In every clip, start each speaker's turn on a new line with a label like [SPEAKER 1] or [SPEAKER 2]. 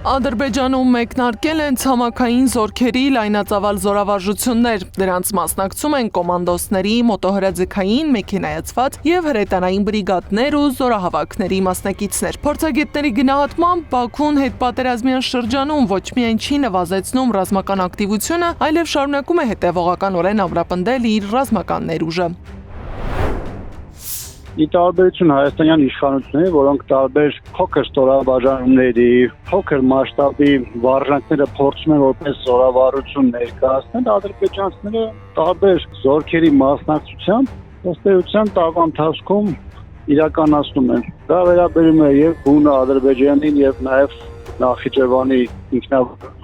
[SPEAKER 1] Ադրբեջանում մեկնարկել են ցամաքային զորքերի լայնածավալ զորավարժություններ, դրանց մասնակցում են կոմանդոսների, մոտոհրաձգային, մեքենայացված և հրետանային բրիգադներ ու զորահավաքների մասնակիցներ։ Փորձագետների գնահատմամբ Բաքուն հետպատերազմյան շրջանում ոչ միայն չի նվազեցնում ռազմական ակտիվությունը, այլև շարունակում է հետևողականորեն ամրապնդել իր ռազմական ներուժը։
[SPEAKER 2] Ի տարբերություն հայաստանյան իշխանությունների, որոնք տարբեր փոքր ստորաբաժանումների, փոքր մասշտաբի վարժանքները փորձում են որպես զորավարություն ներկայացնել, ադրբեջանցիները տարբեր զորքերի մասնակցությամբ ըստ էության տարվա ընթացքում իրականացնում են։ Դա վերաբերում է եւ բուն Ադրբեջանին եւ նաեւ Նախիջևանի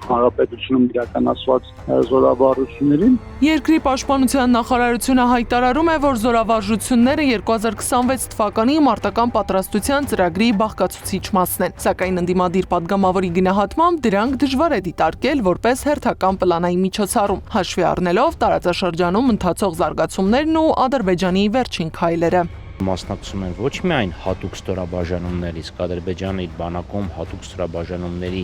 [SPEAKER 2] հանրապետությունում իրականացված զորավարություններին։
[SPEAKER 1] Երկրի պաշտպանության նախարարությունը հայտարարում է, որ զորավարժությունները 2026 թվականի մարտական պատրաստության ծրագրի բաղկացուցիչ մասն են, սակայն ընդդիմադիր պատգամավորի գնահատմամբ դրանք դժվար է դիտարկել որպես հերթական պլանային միջոցառում, հաշվի առնելով տարածաշրջանում ընթացող զարգացումներն ու Ադրբեջանի վերջին քայլերը։
[SPEAKER 3] Մասնակցում են ոչ միայն հատուկ ստորաբաժանումներ, իսկ Ադրբեջանը իր բանակում հատուկ ստորաբաժանումների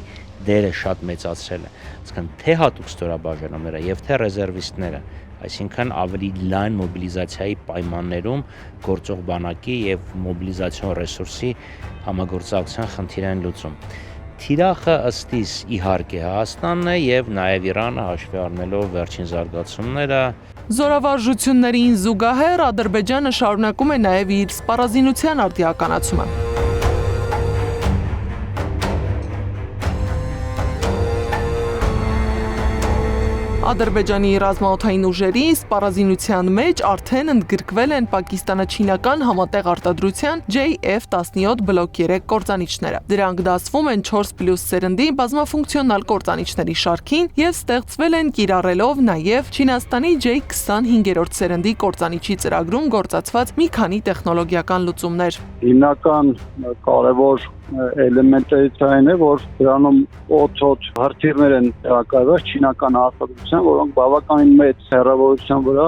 [SPEAKER 3] դերը շատ մեծացրել է, այսինքն թե հատուկ ստորաբաժանումները եւ թե ռեզերվիստները, այսինքն ավելի լայն մոբիլիզացիայի պայմաններում գործող բանակի եւ մոբիլիզացիոն ռեսուրսի համագործակցության խնդիր են լուծում։ Թիրախը ըստիս իհարկե Հայաստանն է եւ նաեւ Իրանը հաշվի առնելով վերջին զարգացումները։
[SPEAKER 1] Զորավարժություններին զուգահեռ Ադրբեջանը շարունակում է նաև իր սպառազինության արդիականացումը։ Ադրբեջանի ռազմաօդային ուժերի սպառազինության մեջ արդեն ընդգրկվել են պակիստանա-չինական համատեղ արտադրության JF-17 բլոկ 3 կործանիչները։ Դրանք դասվում են 4+ սերնդի բազմաֆունկցիոնալ կործանիչների շարքին եւ ստեղծվել են կիրառելով նաեւ Չինաստանի J-25-րդ սերնդի կործանիչի ծրագրում գործածված մի քանի տեխնոլոգիական լուծումներ։
[SPEAKER 2] Հիմնական կարևոր էլեմենտներից այն է, որ դրանում օդ հրթիռներ են տեղակայված չինական արտադրության, որոնք բավականին մեծ հեռավորության վրա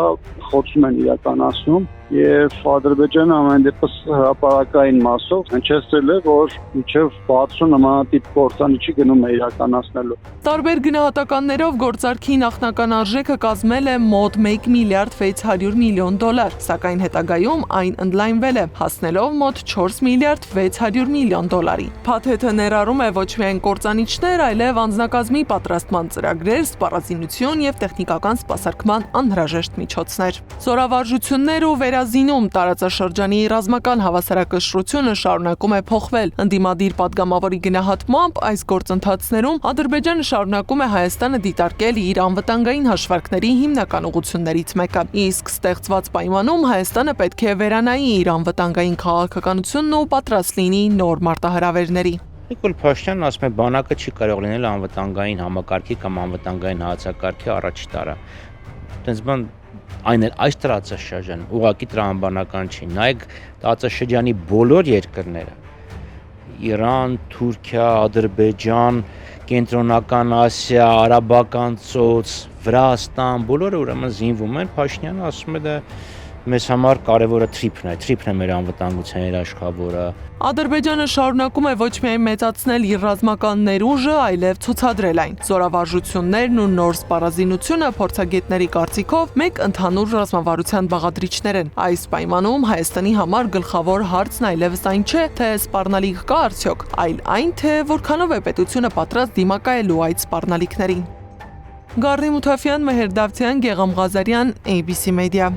[SPEAKER 2] խոցում են իրականացնում եւ Ադրբեջանը ամեն դեպս հրապարակային մասով հնչեցրել է, որ մինչեւ 60 նմանատիպ կործանիչի գնում է իրականացնելու։
[SPEAKER 1] Տարբեր գնահատականներով գործարքի նախնական արժեքը կազմել է մոտ 1 միլիարդ 600 միլիոն դոլար, սակայն հետագայում այն ընդլայնվել է, հասնելով մոտ 4 միլիարդ 600 միլիոն դոլարի։ Փաթեթը ներառում է ոչ միայն կործանիչներ, այլև անձնակազմի պատրաստման ծրագրեր, սպառազինություն եւ տեխնիկական սպասարկման անհրաժեշտ միջոցներ։ Զորավարժություններ ու վերազինում տարածաշրջանի ռազմական հավասարակշռությունը շարունակում է փոխվել։ Ընդդիմադիր պատգամավորի գնահատմամբ այս գործընթացներում Ադրբեջանը շարունակում է Հայաստանը դիտարկել իր անվտանգային հաշվարկների հիմնական ուղղություններից մեկը։ Իսկ ստեղծված պայմանում Հայաստանը պետք է վերանայի իր անվտանգային քաղաքականությունն ու պատրաստ լինի նոր մարտահրավերների։
[SPEAKER 3] Նիկոլ Փաշինյանն ասում է, բանակը չի կարող լինել անվտանգային համակարգի կամ անվտանգային հայեցակարգի առաջ տարը։ Այդպես բան այն էլ այս տարածաշրջանում ուղղակի տրամաբանական չի։ Նայեք տարածաշրջանի բոլոր երկրները՝ Իրան, Թուրքիա, Ադրբեջան, Կենտրոնական Ասիա, Արաբական ծոց, Վրաստան, բոլորը ուրեմն զինվում են։ Փաշինյանը ասում է դա մեզ համար կարևորը թրիփն է մեր անվտանգության երաշխավորը։
[SPEAKER 1] Ադրբեջանը շարունակում է ոչ միայն մեծացնել իր ռազմական ներուժը, այլև ցուցադրել այն։ Զորավարժություններն ու նոր սպառազինությունը փորձագետների կարծիքով մեկ ընդհանուր ռազմավարության բաղադրիչներ են։ Այս պայմանում Հայաստանի համար գլխավոր հարցն այլևս այն չէ, թե սպառնալիք կա արդյոք, այլ այն, թե որքանով է պետությունը պատրաստ դիմակայելու այդ սպառնալիքներին։ Գառնի Մութաֆյան, Մեհեր Դավթյան, Գեղամ Ղազարյան, ABC Media։